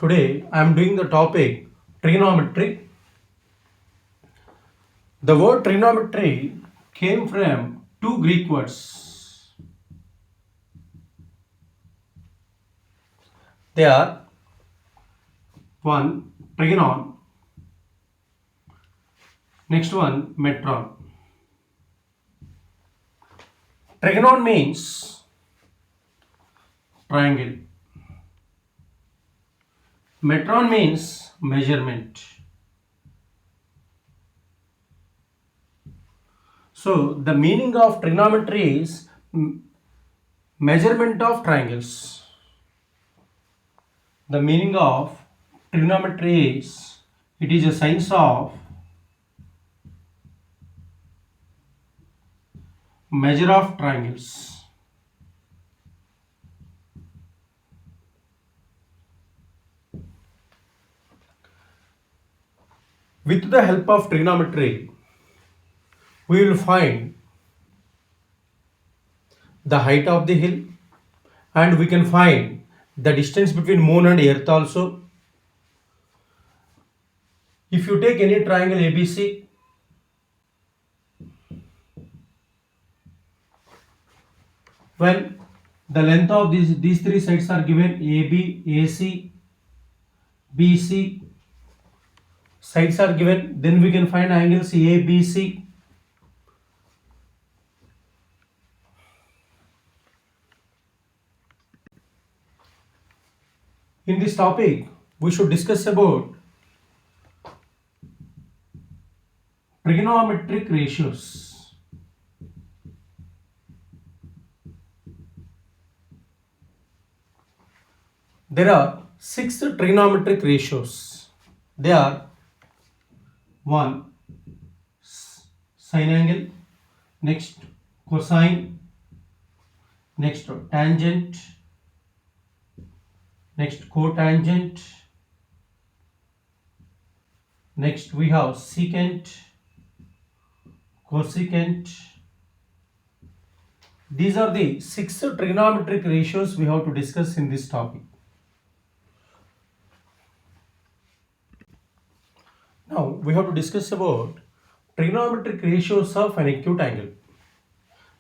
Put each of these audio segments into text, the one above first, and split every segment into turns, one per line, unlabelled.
Today I am doing the topic trigonometry. The word trigonometry came from two Greek words. They are one trigonon, next one metron. Trigonon means triangle. Metron means measurement. So the meaning of trigonometry is measurement of triangles. The meaning of trigonometry is it is a science of measure of triangles. With the help of trigonometry, we will find the height of the hill and we can find the distance between moon and earth also. If you take any triangle ABC, when the length of these three sides are given AB, AC, BC, sides are given, then we can find angles ABC. In this topic, we should discuss about trigonometric ratios. There are six trigonometric ratios. They are 1. Sine angle, next cosine, next tangent, next cotangent, next we have secant, cosecant. These are the six trigonometric ratios we have to discuss in this topic. Now we have to discuss about trigonometric ratios of an acute angle.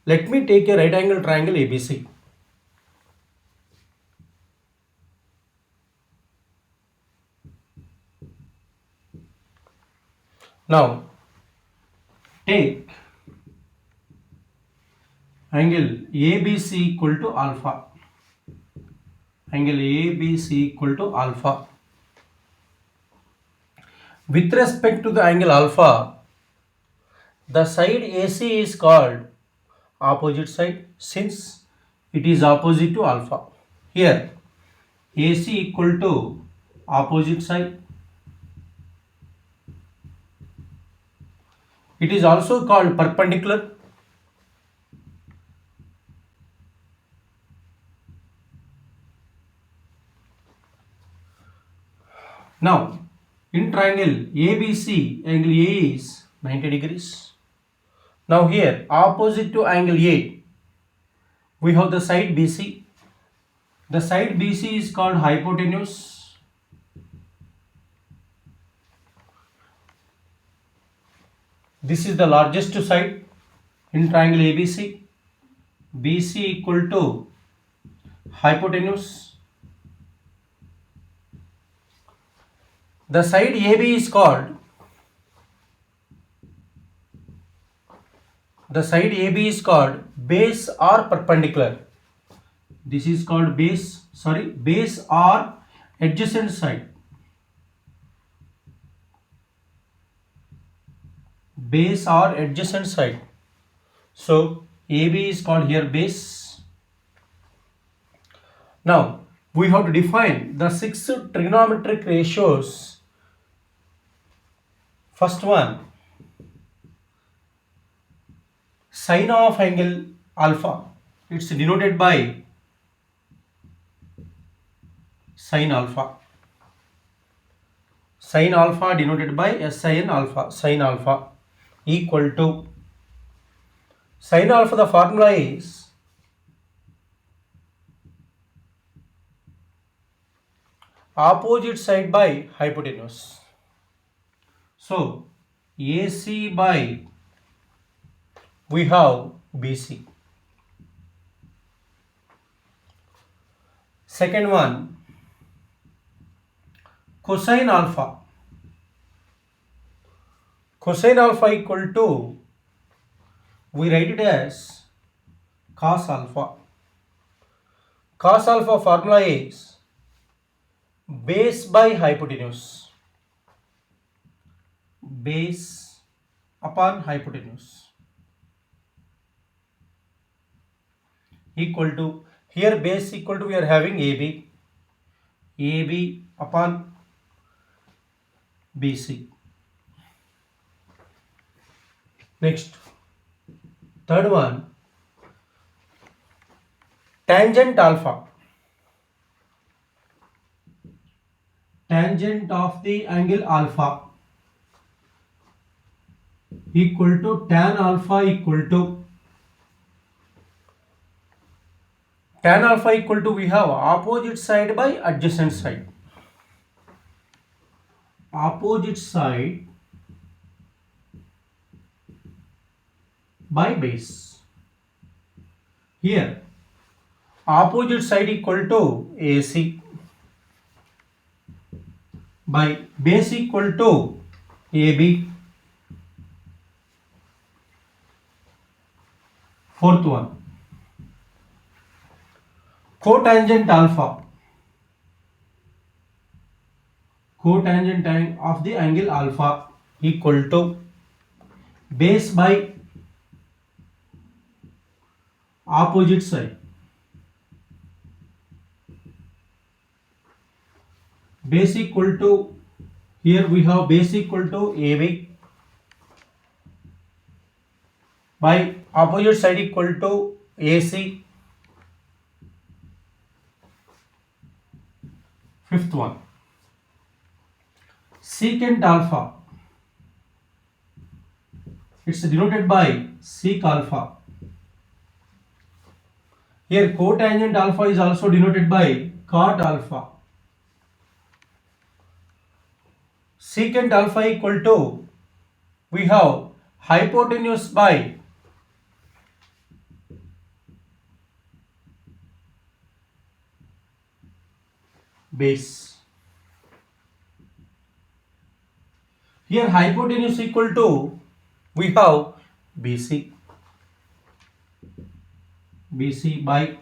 Let me take a right angle triangle ABC. Now take angle ABC equal to alpha. Angle ABC equal to alpha. With respect to the angle alpha, the side AC is called opposite side since it is opposite to alpha. Here AC equal to opposite side. It is also called perpendicular. Now in triangle ABC, angle A is 90 degrees. Now here opposite to angle A, we have the side BC. The side BC is called hypotenuse. This is the largest side in triangle ABC. BC equal to hypotenuse. The side AB is called base or perpendicular. This is called base or adjacent side. Base or adjacent side. So AB is called here base. Now we have to define the six trigonometric ratios. First one, sine of angle alpha. It's denoted by sine alpha. Sine alpha denoted by sin alpha. Sine alpha equal to sine alpha. The formula is opposite side by hypotenuse. So AC by we have BC. Second one, cosine alpha. Cosine alpha equal to, we write it as cos alpha. Cos alpha formula is base by hypotenuse. Base upon hypotenuse equal to, here base equal to we are having AB upon BC. Next, third one, tangent alpha. Tangent of the angle alpha equal to tan alpha equal to, tan alpha equal to we have opposite side by adjacent side. Opposite side by base. Here opposite side equal to AC by base equal to AB. Fourth one, cotangent alpha. Cotangent of the angle alpha equal to base by opposite side. Base equal to, here we have base equal to AB by opposite side equal to AC. Fifth one, secant alpha. It's denoted by sec alpha. Here cotangent alpha is also denoted by cot alpha. Secant alpha equal to, we have hypotenuse by base. Here hypotenuse equal to, we have BC. BC by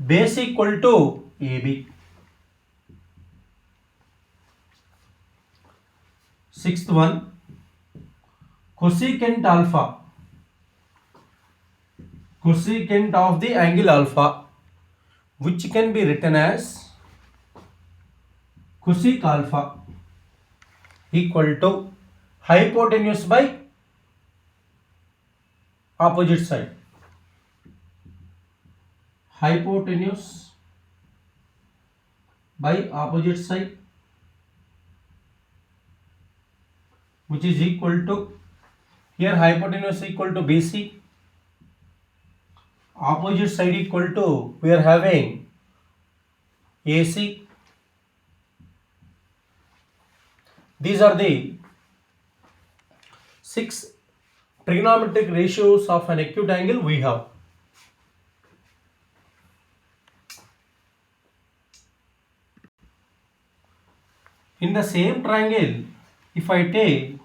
base equal to AB. Sixth one, cosecant alpha. Cosecant of the angle alpha, which can be written as cosec alpha equal to hypotenuse by opposite side. Hypotenuse by opposite side, which is equal to, here hypotenuse equal to BC, opposite side equal to, we are having AC. These are the 6 trigonometric ratios of an acute angle we have. In the same triangle, if I take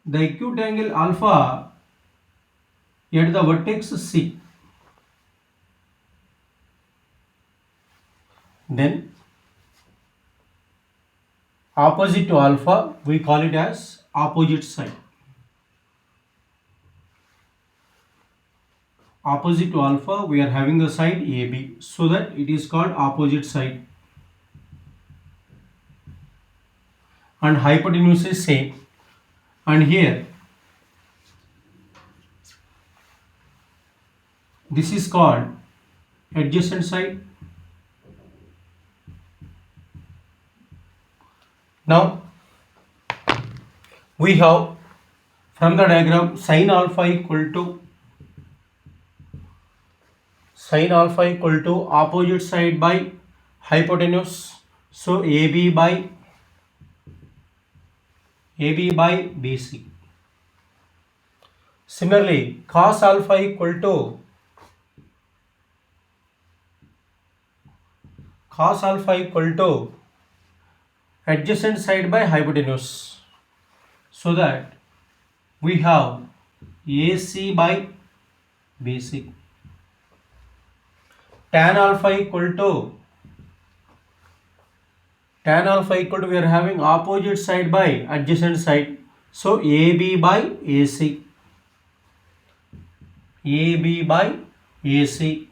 the acute angle alpha at the vertex C, then opposite to alpha, we call it as opposite side. Opposite to alpha, we are having the side AB, so that it is called opposite side. And hypotenuse is same. And here, this is called adjacent side. Now, we have from the diagram sin alpha equal to opposite side by hypotenuse. So AB by BC. Similarly, cos alpha equal to adjacent side by hypotenuse. So that we have AC by BC. Tan alpha equal to we are having opposite side by adjacent side. So AB by AC. AB by AC.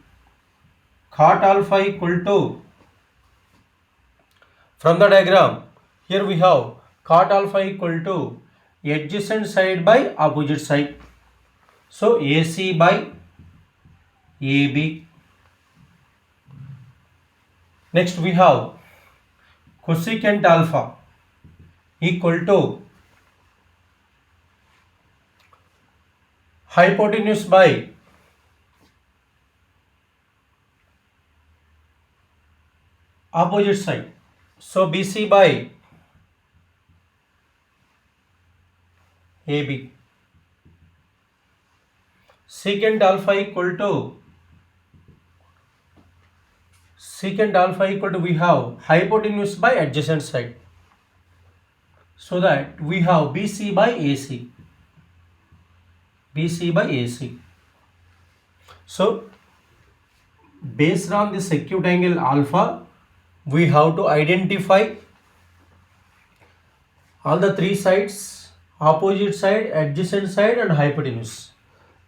Cot alpha equal to, from the diagram, here we have cot alpha equal to adjacent side by opposite side. So AC by AB. Next we have cosecant alpha equal to hypotenuse by opposite side. So BC by AB. Secant alpha equal to we have hypotenuse by adjacent side. So that we have BC by AC. BC by AC. So based on this acute angle alpha, we have to identify all the three sides: opposite side, adjacent side, and hypotenuse.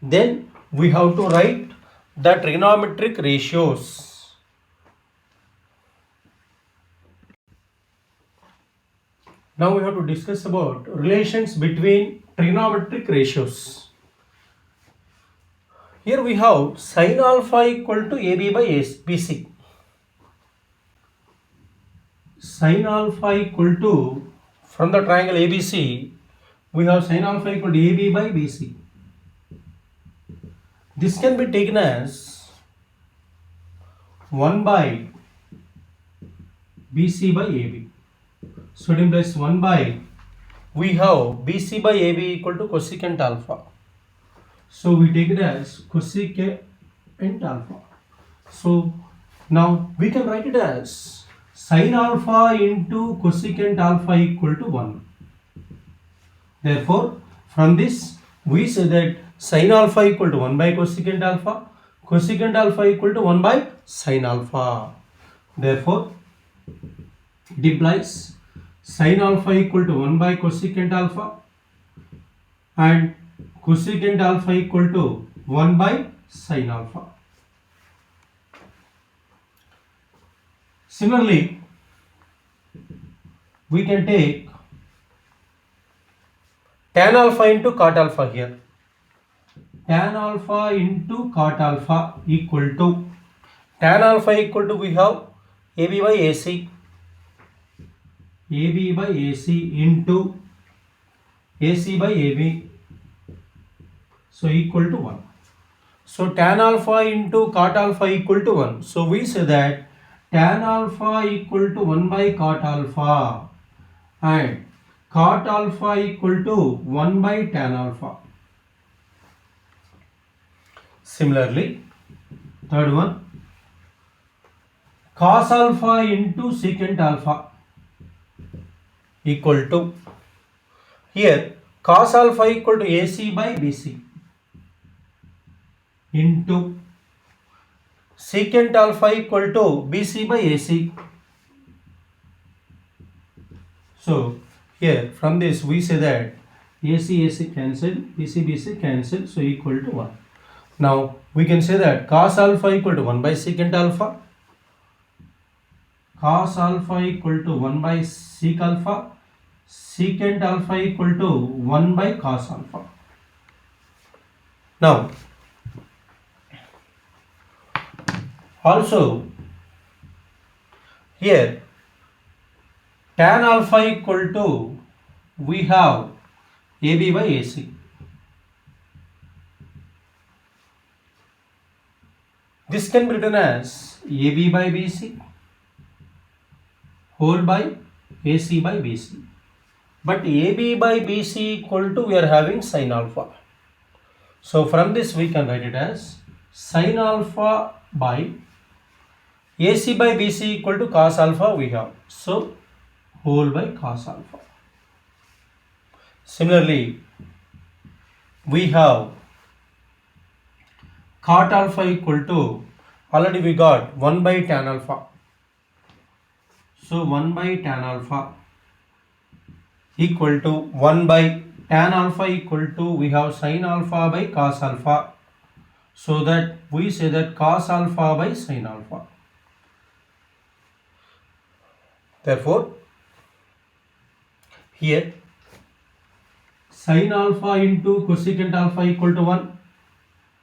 Then we have to write the trigonometric ratios. Now we have to discuss about relations between trigonometric ratios. Here we have sin alpha equal to AB by BC. Sin alpha equal to, from the triangle ABC, we have sin alpha equal to AB by BC. This can be taken as 1 by BC by AB. So it implies 1 by, we have BC by AB equal to cosecant alpha. So we take it as cosecant alpha. So now we can write it as sin alpha into cosecant alpha equal to 1. Therefore, from this we say that sin alpha equal to 1 by cosecant alpha equal to 1 by sin alpha. Therefore, it implies sin alpha equal to 1 by cosecant alpha and cosecant alpha equal to 1 by sin alpha. Similarly, we can take tan alpha into cot alpha here. Tan alpha into cot alpha equal to, tan alpha equal to, we have AB by AC. AB by AC into AC by AB. So equal to 1. So tan alpha into cot alpha equal to 1. So we say that tan alpha equal to 1 by cot alpha and cot alpha equal to 1 by tan alpha. Similarly, third one, cos alpha into secant alpha equal to, here cos alpha equal to AC by BC into secant alpha equal to BC by AC. So here from this we say that AC cancel, BC cancel, so equal to 1. Now we can say that cos alpha equal to 1 by secant alpha, cos alpha equal to 1 by sec alpha, secant alpha equal to 1 by cos alpha. Now also here tan alpha equal to, we have AB by AC. This can be written as AB by BC whole by AC by BC. But AB by BC equal to, we are having sin alpha. So from this we can write it as sin alpha by AC by BC equal to cos alpha we have. So whole by cos alpha. Similarly, we have cot alpha equal to, already we got 1 by tan alpha. So 1 by tan alpha equal to 1 by tan alpha equal to, we have sin alpha by cos alpha. So that we say that cos alpha by sin alpha. Therefore, here sin alpha into cosecant alpha equal to 1,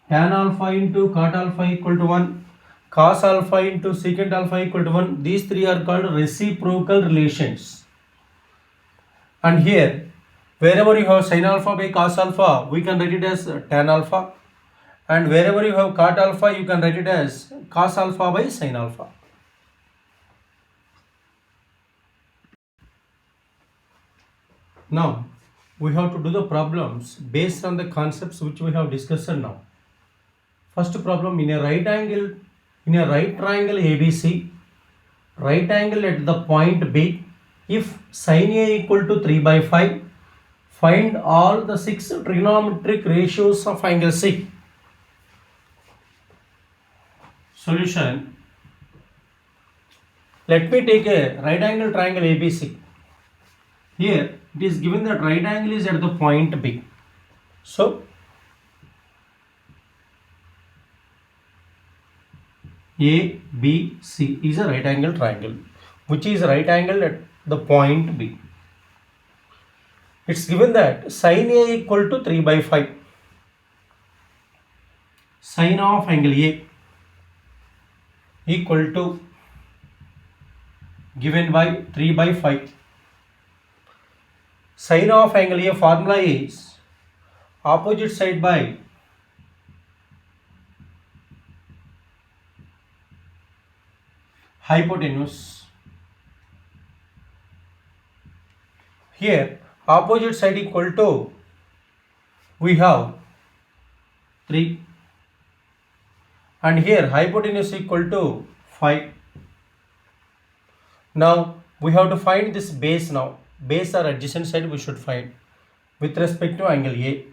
tan alpha into cot alpha equal to 1, cos alpha into secant alpha equal to 1. These three are called reciprocal relations. And here, wherever you have sin alpha by cos alpha, we can write it as tan alpha. And wherever you have cot alpha, you can write it as cos alpha by sin alpha. Now, we have to do the problems based on the concepts which we have discussed now. First problem, in a right triangle ABC, right angle at the point B, if sin A equal to 3 by 5, find all the 6 trigonometric ratios of angle C. Solution. Let me take a right angle triangle ABC. Here it is given that right angle is at the point B. So ABC is a right angle triangle which is right angle at the point B. It's given that sin A equal to 3 by 5. Sin of angle A equal to, given by 3 by 5. Sin of angle A formula is opposite side by hypotenuse. Here opposite side equal to, we have 3, and here hypotenuse equal to 5. Now we have to find this base now. Base or adjacent side we should find with respect to angle A.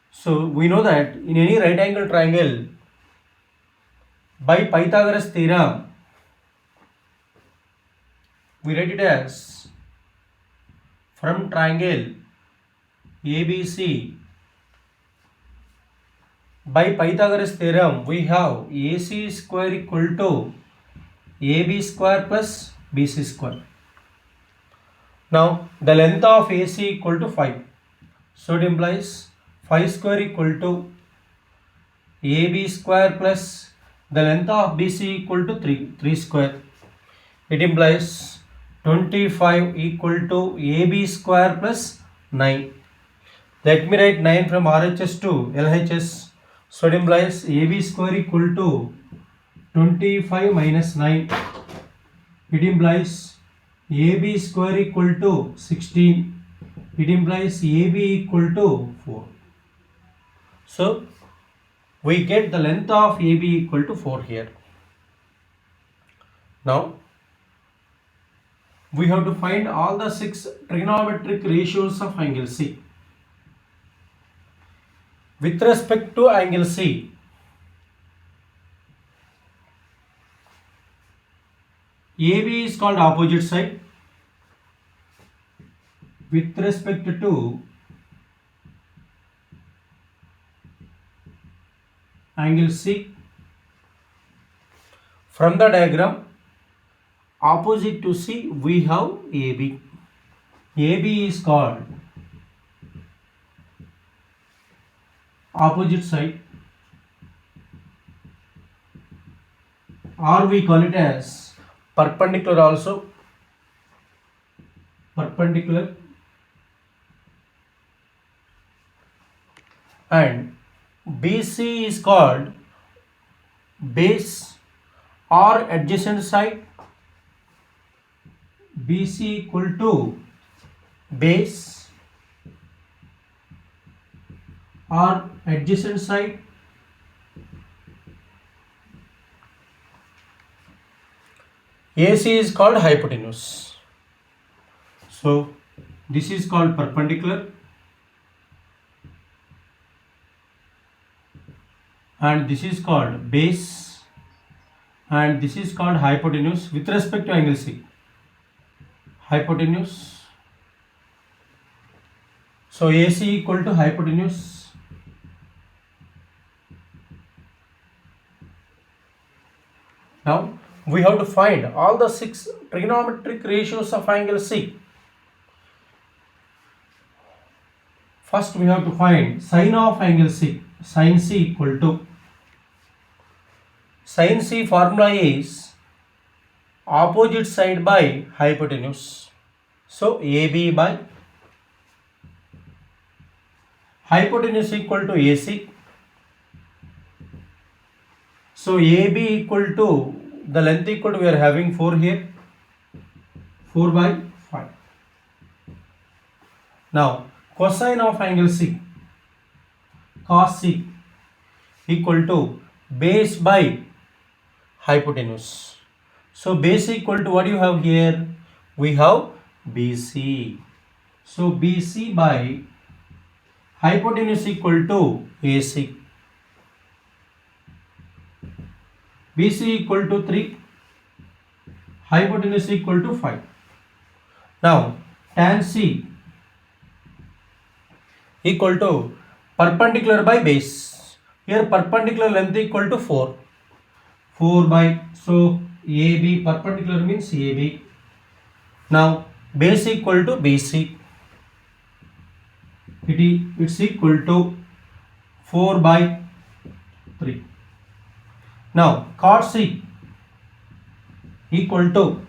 So we know that in any right angle triangle, by Pythagoras theorem, we write it as from triangle ABC, by Pythagoras theorem we have AC square equal to AB square plus BC square. Now the length of AC equal to 5. So it implies 5 square equal to AB square plus the length of BC equal to 3 square. It implies 25 equal to AB square plus 9. Let me write 9 from RHS to LHS. So it implies AB square equal to 25 minus 9. It implies AB square equal to 16. It implies AB equal to 4. So we get the length of AB equal to 4 here. Now we have to find all the 6 trigonometric ratios of angle C. With respect to angle C, AB is called opposite side. With respect to angle C, from the diagram, opposite to C we have AB. AB is called opposite side, or we call it as perpendicular also. Perpendicular. And BC is called base or adjacent side. BC equal to base or adjacent side. AC is called hypotenuse. So this is called perpendicular and this is called base and this is called hypotenuse with respect to angle C. Hypotenuse. So AC equal to hypotenuse. Now we have to find all the 6 trigonometric ratios of angle C. First we have to find sine of angle C. Sine C equal to, sine C formula is opposite side by hypotenuse. So AB by hypotenuse equal to AC. So AB equal to, the length equal to, we are having 4 here, 4 by 5. Now cosine of angle C, cos C equal to base by hypotenuse. So base equal to, what do you have here? We have BC. So BC by hypotenuse equal to AC. BC equal to 3, hypotenuse equal to 5. Now tan C equal to perpendicular by base. Here perpendicular length equal to 4. 4 by, so AB, perpendicular means AB. Now base equal to BC. It's equal to 4 by 3. Now cot C equal to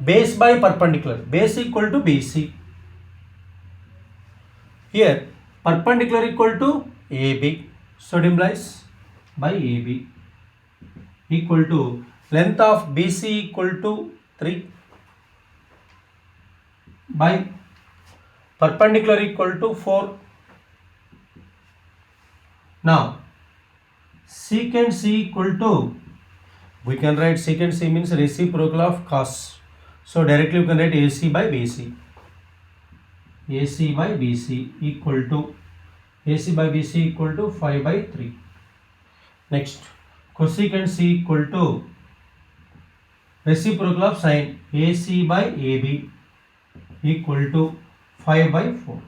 base by perpendicular. Base equal to BC. Here perpendicular equal to AB. So it implies by AB equal to length of BC equal to 3 by perpendicular equal to 4. Now secant C equal to, we can write secant C means reciprocal of cos. So directly we can write AC by BC. AC by BC equal to, AC by BC equal to 5 by 3. Next cosecant C equal to reciprocal of sin, AC by AB equal to 5 by 4.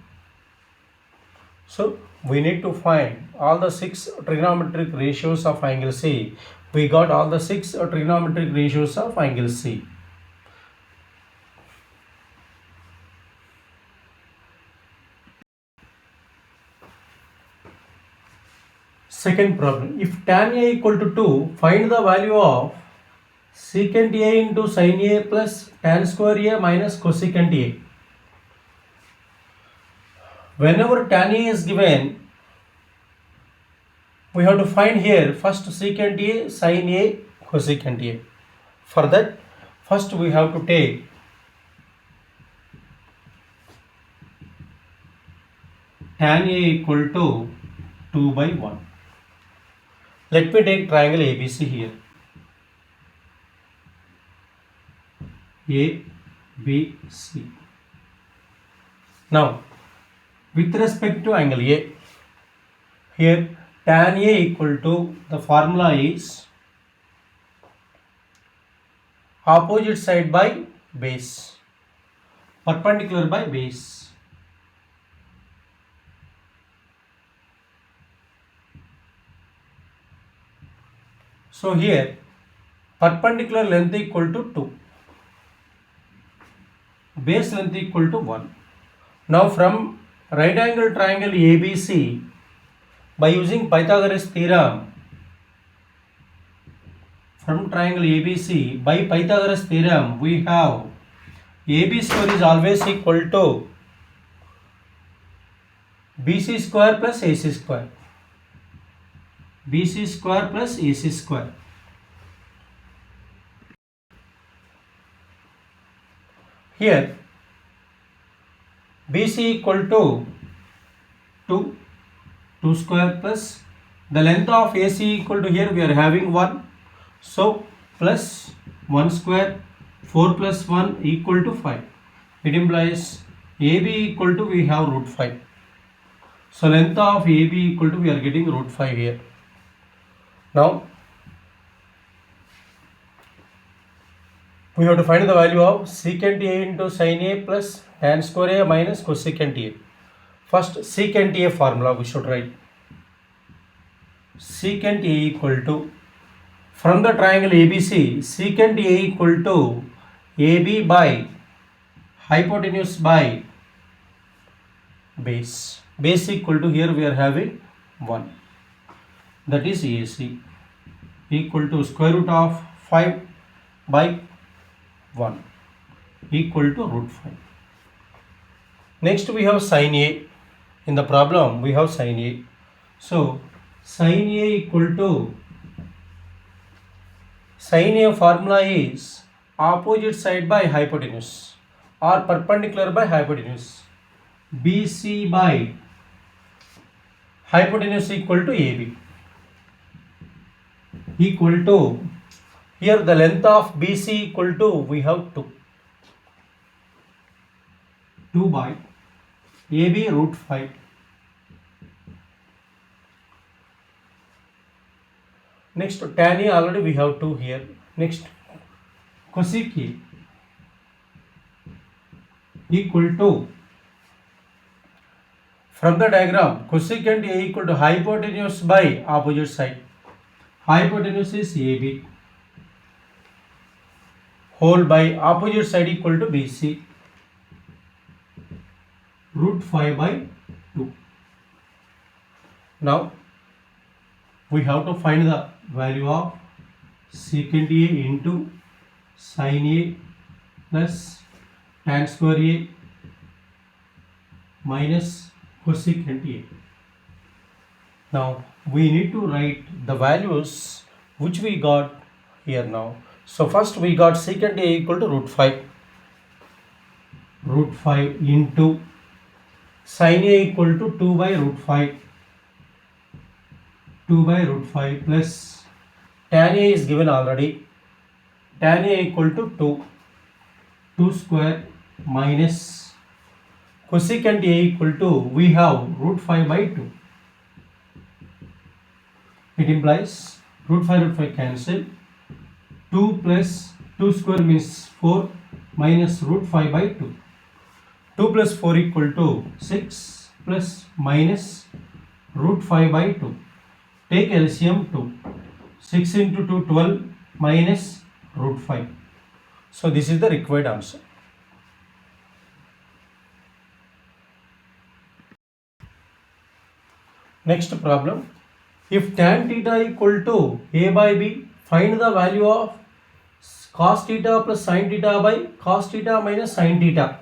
So we need to find all the 6 trigonometric ratios of angle C. We got all the 6 trigonometric ratios of angle C. Second problem, if tan A equal to 2, find the value of secant A into sin A plus tan square A minus cosecant A. Whenever tan A is given, we have to find here first secant A, sin A, cosecant A. For that, first we have to take tan A equal to 2 by 1. Let me take triangle ABC here. A, B, C. Now, with respect to angle A, here tan A equal to, the formula is opposite side by base, perpendicular by base. So here perpendicular length equal to 2, base length equal to 1. Now from right angle triangle ABC, by using Pythagoras theorem, from triangle ABC by Pythagoras theorem, we have AB square is always equal to BC square plus AC square. BC square plus AC square. Here BC equal to 2 square plus the length of AC equal to, here we are having 1, so plus 1 square, 4 plus 1 equal to 5. It implies AB equal to, we have root 5. So length of AB equal to, we are getting root 5 here. Now we have to find the value of secant A into sin A plus tan square A minus cosecant A. First secant A formula we should write. Secant A equal to, from the triangle ABC, secant A equal to AB by hypotenuse by base. Base equal to, here we are having 1. That is AC equal to square root of 5 by 1 equal to root 5. Next we have sin A. In the problem we have sin A. So sin A equal to, sin A formula is opposite side by hypotenuse or perpendicular by hypotenuse. BC by hypotenuse equal to AB equal to, here the length of BC equal to, we have 2 by AB root 5. Next tan A already we have 2 here. Next cosec A equal to, from the diagram cosecant A equal to hypotenuse by opposite side. Hypotenuse is AB whole by opposite side equal to BC root 5 by 2. Now we have to find the value of secant A into sin A plus tan square A minus cosecant A. Now we need to write the values which we got here now. So first we got secant A equal to root 5. Root 5 into sin A equal to 2 by root 5. 2 by root 5 plus tan A is given already. Tan A equal to 2. 2 square minus cosecant A equal to, we have root 5 by 2. It implies root 5 cancel. 2 plus 2 square means 4 minus root 5 by 2. 2 plus 4 equal to 6 plus minus root 5 by 2. Take LCM 2. 6 into 2 12 minus root 5. So this is the required answer. Next problem. If tan theta equal to A by B, find the value of cos theta plus sin theta by cos theta minus sin theta.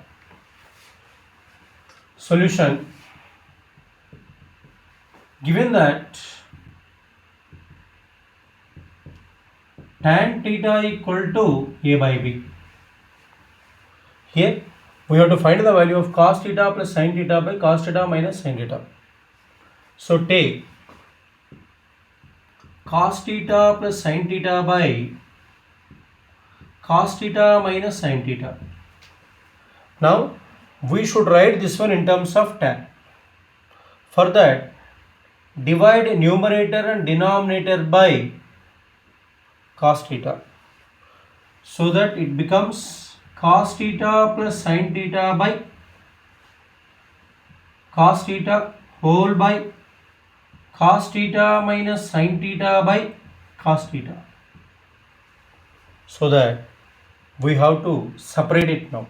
Solution. Given that tan theta equal to A by B, here we have to find the value of cos theta plus sin theta by cos theta minus sin theta. So take cos theta plus sin theta by cos theta minus sin theta. Now we should write this one in terms of tan. For that, divide numerator and denominator by cos theta, so that it becomes cos theta plus sin theta by cos theta whole by cos theta minus sin theta by cos theta. So that we have to separate it now.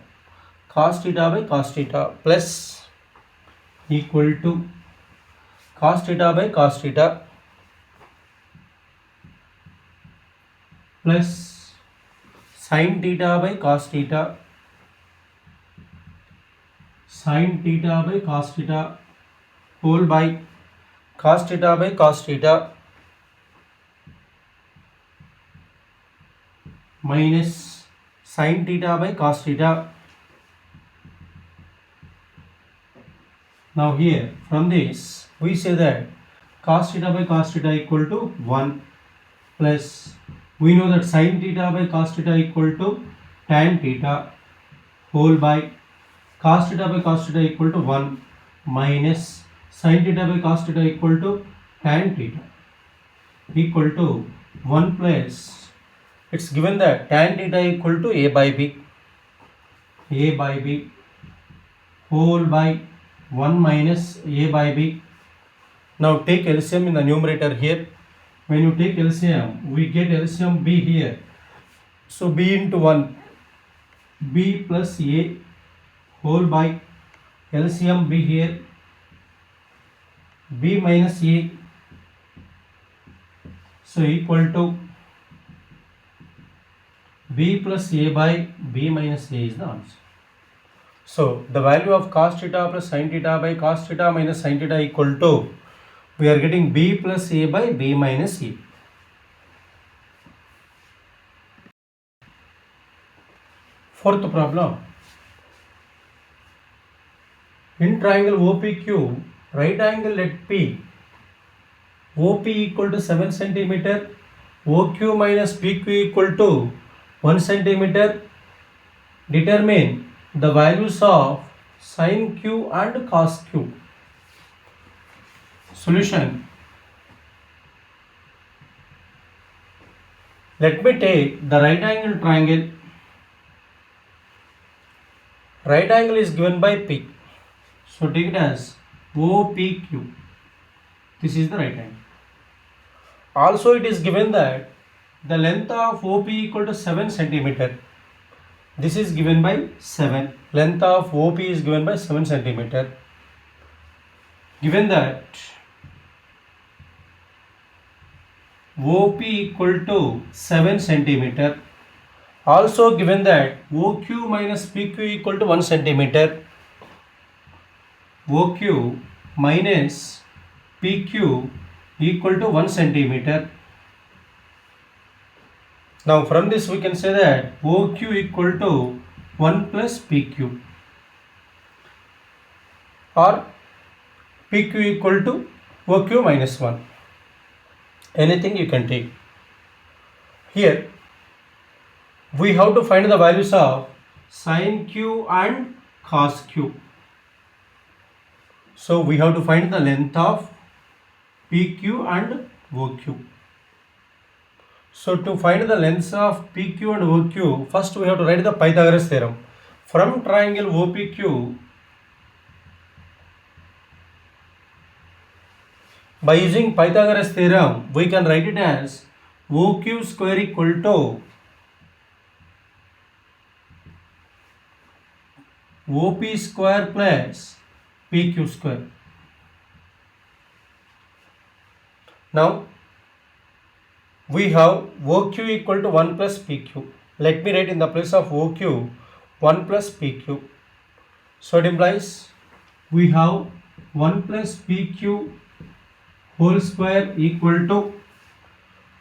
Cos theta by cos theta plus equal to cos theta by cos theta plus sin theta by cos theta, sin theta by cos theta whole by cos theta by cos theta minus sin theta by cos theta Now here from this we say that cos theta by cos theta equal to 1 plus we know that sin theta by cos theta equal to tan theta whole by cos theta by cos theta equal to 1 minus sin theta by cos theta equal to tan theta equal to 1 plus it's given that tan theta equal to a by b whole by 1 minus a by b. Now take LCM in the numerator here. When you take LCM, we get LCM b here. So b into 1, b plus a whole by LCM b here, b minus a. So equal to b plus a by b minus a is the answer. So the value of cos theta plus sin theta by cos theta minus sin theta equal to, we are getting b plus a by b minus a. Fourth problem. In triangle OPQ, right angle at P, OP equal to 7 centimeter, OQ minus PQ equal to 1 centimeter. Determine the values of sin Q and cos Q. Solution. Let me take the right angle triangle. Right angle is given by P. So take it as OPQ. This is the right angle. Also it is given that the length of OP equal to 7 centimeter. This is given by 7. Length of OP is given by 7 centimeter. Given that OP equal to 7 centimeter. Also given that OQ minus PQ equal to 1 centimeter. OQ minus PQ equal to 1 centimeter. Now from this we can say that OQ equal to 1 plus PQ or PQ equal to OQ minus 1. Anything you can take. Here we have to find the values of sin Q and cos Q. So we have to find the length of PQ and OQ. So to find the lengths of PQ and OQ, first we have to write the Pythagoras theorem. From triangle OPQ, by using Pythagoras theorem, we can write it as OQ square equal to OP square plus PQ square. Now we have OQ equal to 1 plus PQ. Let me write in the place of OQ 1 plus PQ. So it implies we have 1 plus PQ whole square equal to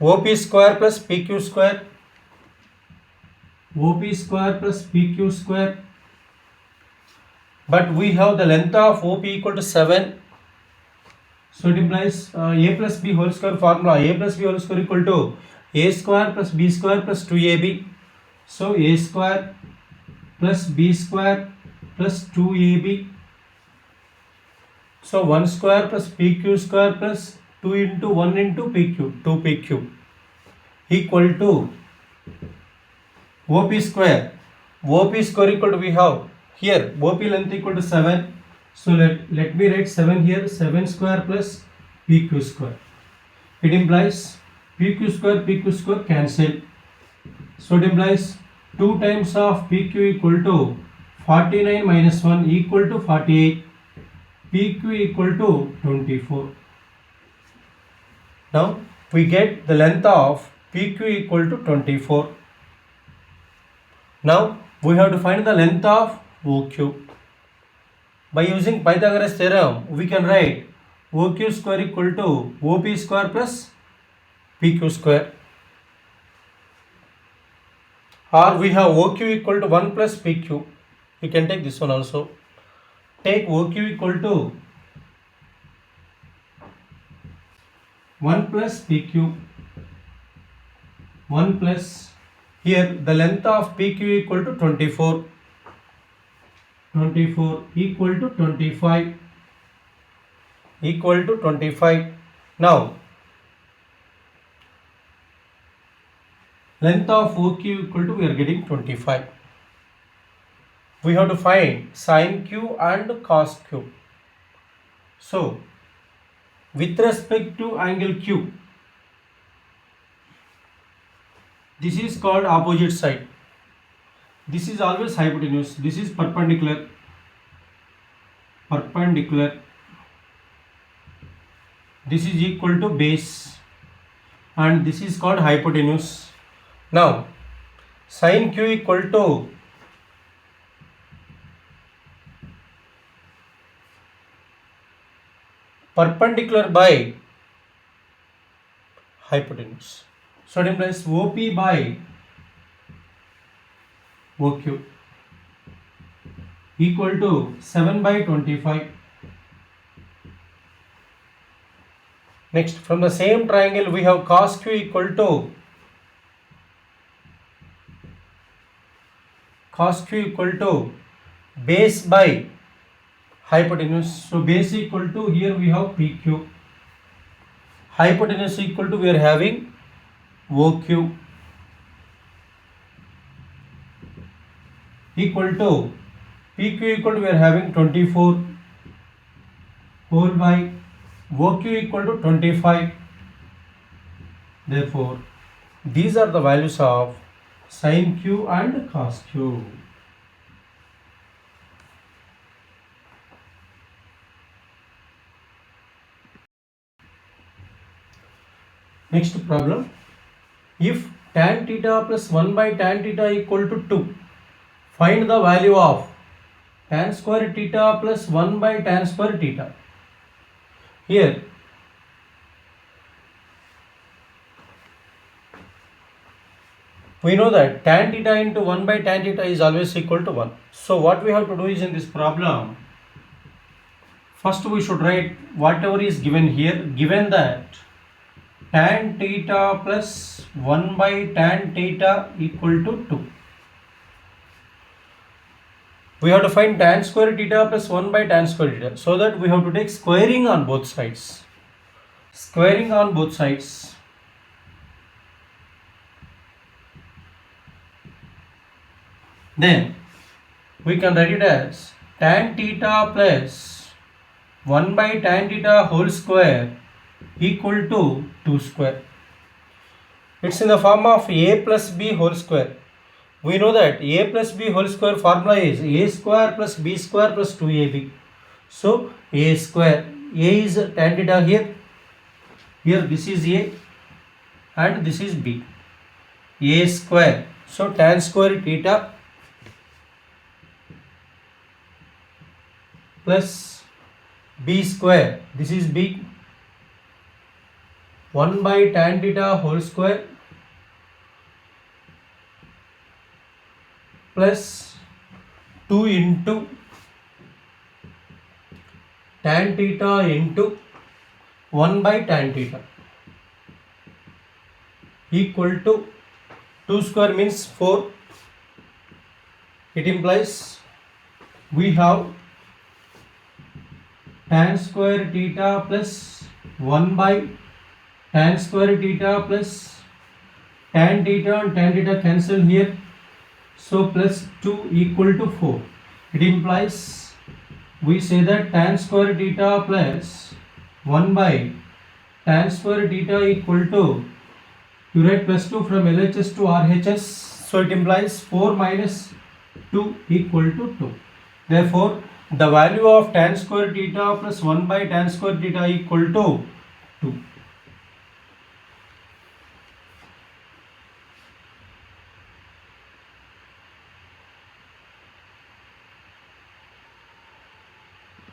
OP square plus PQ square. OP square plus PQ square. But we have the length of OP equal to 7. So it implies a plus b whole square formula. A plus b whole square equal to a square plus b square plus 2ab. So a square plus b square plus 2ab. So 1 square plus pq square plus 2 into 1 into pq, 2pq equal to OP square. OP square equal to, we have here OP length equal to 7. So let me write 7 here, 7 square plus PQ square. It implies PQ square cancel. So it implies 2 times of PQ equal to 49 minus 1 equal to 48. PQ equal to 24. Now we get the length of PQ equal to 24. Now we have to find the length of OQ. By using Pythagoras theorem, we can write OQ square equal to OP square plus PQ square. Or we have OQ equal to 1 plus PQ. We can take this one also. Take OQ equal to 1 plus PQ, 1 plus, here the length of PQ equal to 24, 24 equal to 25, equal to 25. Now, length of OQ equal to, we are getting 25. We have to find sin Q and cos Q. So, with respect to angle Q, this is called opposite side. This is always hypotenuse. This is perpendicular. Perpendicular. This is equal to base. And this is called hypotenuse. Now, sin Q equal to perpendicular by hypotenuse. So it implies OP by OQ equal to 7 by 25. Next, from the same triangle we have cos Q equal to base by hypotenuse. So base equal to, here we have PQ. Hypotenuse equal to, we are having OQ equal to PQ equal to, we are having 24 whole by OQ equal to 25. Therefore, these are the values of sin Q and cos Q. Next problem. If tan theta plus 1 by tan theta equal to 2, find the value of tan square theta plus 1 by tan square theta. Here, we know that tan theta into 1 by tan theta is always equal to 1. So what we have to do is, in this problem, first we should write whatever is given here. Given that tan theta plus 1 by tan theta equal to 2. We have to find tan square theta plus 1 by tan square theta. So that we have to take squaring on both sides. Squaring on both sides. Then we can write it as tan theta plus 1 by tan theta whole square equal to 2 square. It's in the form of a plus b whole square. We know that a plus b whole square formula is a square plus b square plus 2ab. So a square, a is tan theta here. Here this is a and this is b. A square. So tan square theta plus b square. This is b. 1 by tan theta whole square plus 2 into tan theta into 1 by tan theta equal to 2 square means 4. It implies we have tan square theta plus 1 by tan square theta plus tan theta and tan theta cancel here. So plus 2 equal to 4. It implies we say that tan square theta plus 1 by tan square theta equal to, you write plus 2 from LHS to RHS. So it implies 4 minus 2 equal to 2. Therefore, the value of tan square theta plus 1 by tan square theta equal to 2.